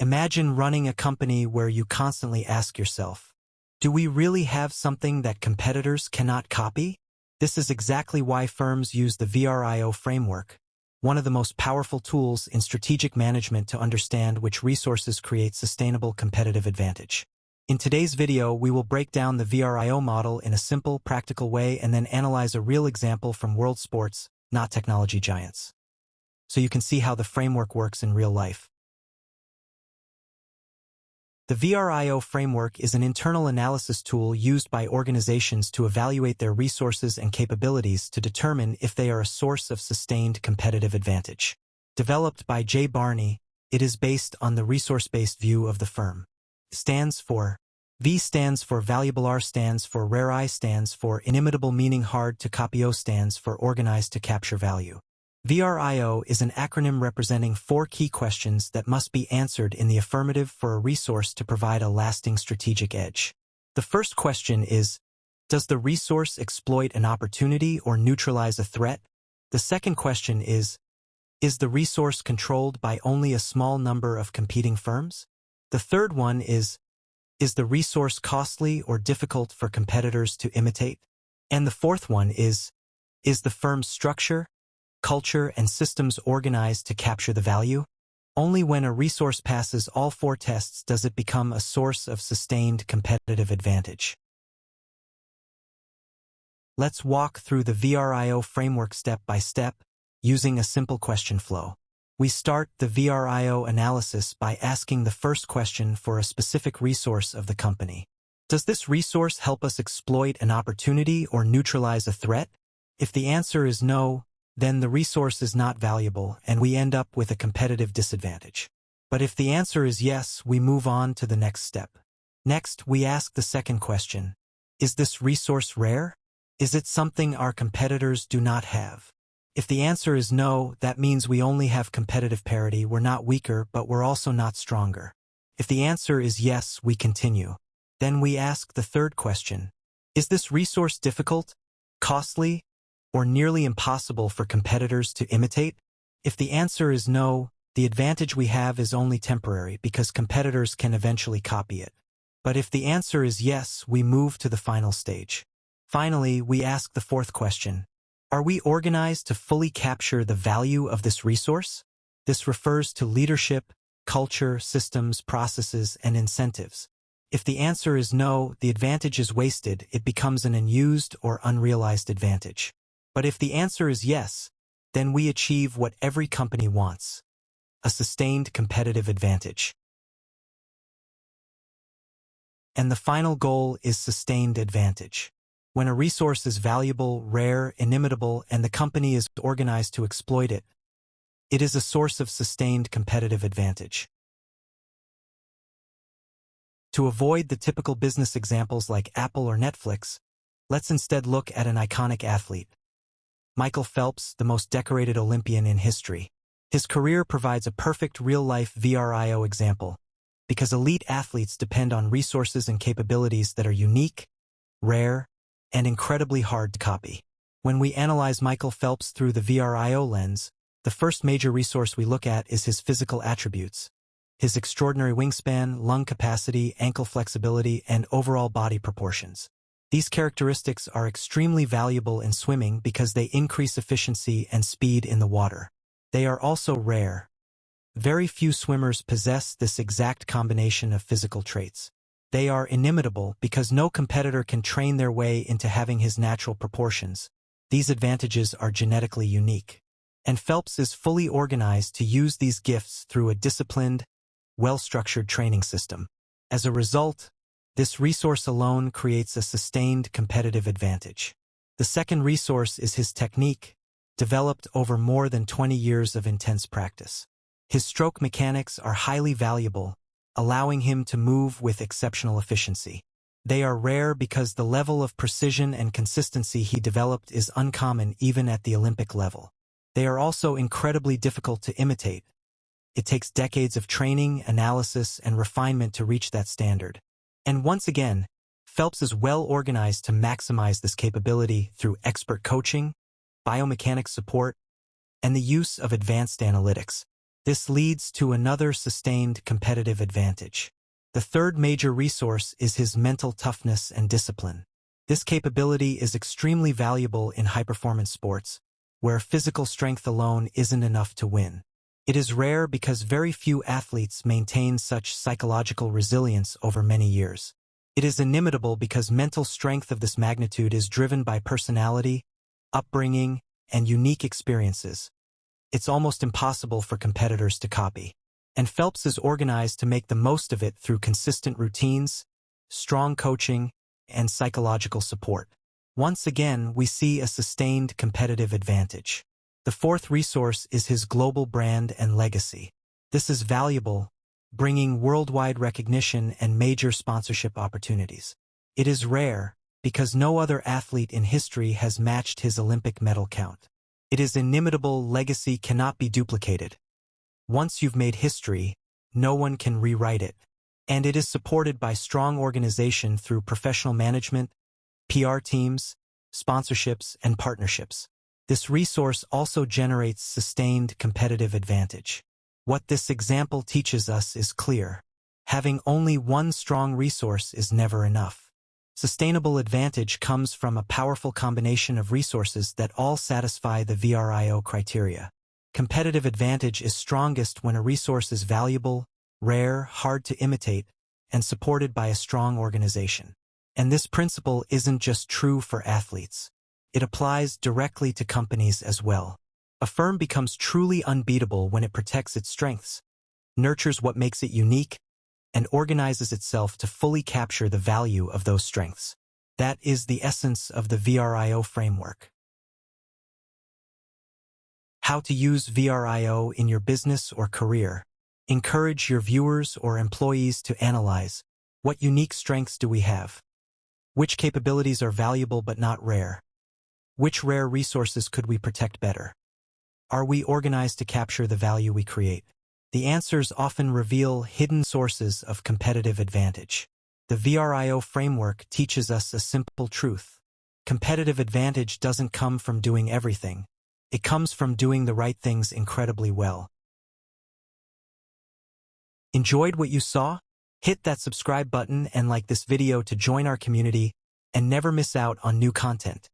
Imagine running a company where you constantly ask yourself, do we really have something that competitors cannot copy? This is exactly why firms use the VRIO framework, one of the most powerful tools in strategic management to understand which resources create sustainable competitive advantage. In today's video, we will break down the VRIO model in a simple, practical way and then analyze a real example from world sports, not technology giants, so you can see how the framework works in real life. The VRIO framework is an internal analysis tool used by organizations to evaluate their resources and capabilities to determine if they are a source of sustained competitive advantage. Developed by J. Barney, it is based on the resource-based view of the firm. V stands for valuable, R stands for rare, I stands for inimitable, meaning hard to copy, O stands for organized to capture value. VRIO is an acronym representing 4 key questions that must be answered in the affirmative for a resource to provide a lasting strategic edge. The first question is, does the resource exploit an opportunity or neutralize a threat? The second question is the resource controlled by only a small number of competing firms? The third one is the resource costly or difficult for competitors to imitate? And the fourth one is the firm's structure, culture, and systems organized to capture the value? Only when a resource passes all 4 tests does it become a source of sustained competitive advantage. Let's walk through the VRIO framework step by step, using a simple question flow. We start the VRIO analysis by asking the first question for a specific resource of the company. Does this resource help us exploit an opportunity or neutralize a threat? If the answer is no, then the resource is not valuable and we end up with a competitive disadvantage. But if the answer is yes, we move on to the next step. Next, we ask the second question. Is this resource rare? Is it something our competitors do not have? If the answer is no, that means we only have competitive parity. We're not weaker, but we're also not stronger. If the answer is yes, we continue. Then we ask the third question. Is this resource difficult, costly, or nearly impossible for competitors to imitate? If the answer is no, the advantage we have is only temporary because competitors can eventually copy it. But if the answer is yes, we move to the final stage. Finally, we ask the fourth question. Are we organized to fully capture the value of this resource? This refers to leadership, culture, systems, processes, and incentives. If the answer is no, the advantage is wasted. It becomes an unused or unrealized advantage. But if the answer is yes, then we achieve what every company wants: a sustained competitive advantage. And the final goal is sustained advantage. When a resource is valuable, rare, inimitable, and the company is organized to exploit it, it is a source of sustained competitive advantage. To avoid the typical business examples like Apple or Netflix, let's instead look at an iconic athlete. Michael Phelps, the most decorated Olympian in history. His career provides a perfect real-life VRIO example, because elite athletes depend on resources and capabilities that are unique, rare, and incredibly hard to copy. When we analyze Michael Phelps through the VRIO lens, the first major resource we look at is his physical attributes. His extraordinary wingspan, lung capacity, ankle flexibility, and overall body proportions. These characteristics are extremely valuable in swimming because they increase efficiency and speed in the water. They are also rare. Very few swimmers possess this exact combination of physical traits. They are inimitable because no competitor can train their way into having his natural proportions. These advantages are genetically unique. And Phelps is fully organized to use these gifts through a disciplined, well-structured training system. As a result, this resource alone creates a sustained competitive advantage. The second resource is his technique, developed over more than 20 years of intense practice. His stroke mechanics are highly valuable, allowing him to move with exceptional efficiency. They are rare because the level of precision and consistency he developed is uncommon even at the Olympic level. They are also incredibly difficult to imitate. It takes decades of training, analysis, and refinement to reach that standard. And once again, Phelps is well organized to maximize this capability through expert coaching, biomechanics support, and the use of advanced analytics. This leads to another sustained competitive advantage. The third major resource is his mental toughness and discipline. This capability is extremely valuable in high-performance sports, where physical strength alone isn't enough to win. It is rare because very few athletes maintain such psychological resilience over many years. It is inimitable because mental strength of this magnitude is driven by personality, upbringing, and unique experiences. It's almost impossible for competitors to copy. And Phelps is organized to make the most of it through consistent routines, strong coaching, and psychological support. Once again, we see a sustained competitive advantage. The fourth resource is his global brand and legacy. This is valuable, bringing worldwide recognition and major sponsorship opportunities. It is rare, because no other athlete in history has matched his Olympic medal count. It is inimitable. Legacy cannot be duplicated. Once you've made history, no one can rewrite it. And it is supported by strong organization through professional management, PR teams, sponsorships, and partnerships. This resource also generates sustained competitive advantage. What this example teaches us is clear. Having only one strong resource is never enough. Sustainable advantage comes from a powerful combination of resources that all satisfy the VRIO criteria. Competitive advantage is strongest when a resource is valuable, rare, hard to imitate, and supported by a strong organization. And this principle isn't just true for athletes. It applies directly to companies as well. A firm becomes truly unbeatable when it protects its strengths, nurtures what makes it unique, and organizes itself to fully capture the value of those strengths. That is the essence of the VRIO framework. How to use VRIO in your business or career. Encourage your viewers or employees to analyze, what unique strengths do we have? Which capabilities are valuable but not rare? Which rare resources could we protect better? Are we organized to capture the value we create? The answers often reveal hidden sources of competitive advantage. The VRIO framework teaches us a simple truth. Competitive advantage doesn't come from doing everything. It comes from doing the right things incredibly well. Enjoyed what you saw? Hit that subscribe button and like this video to join our community and never miss out on new content.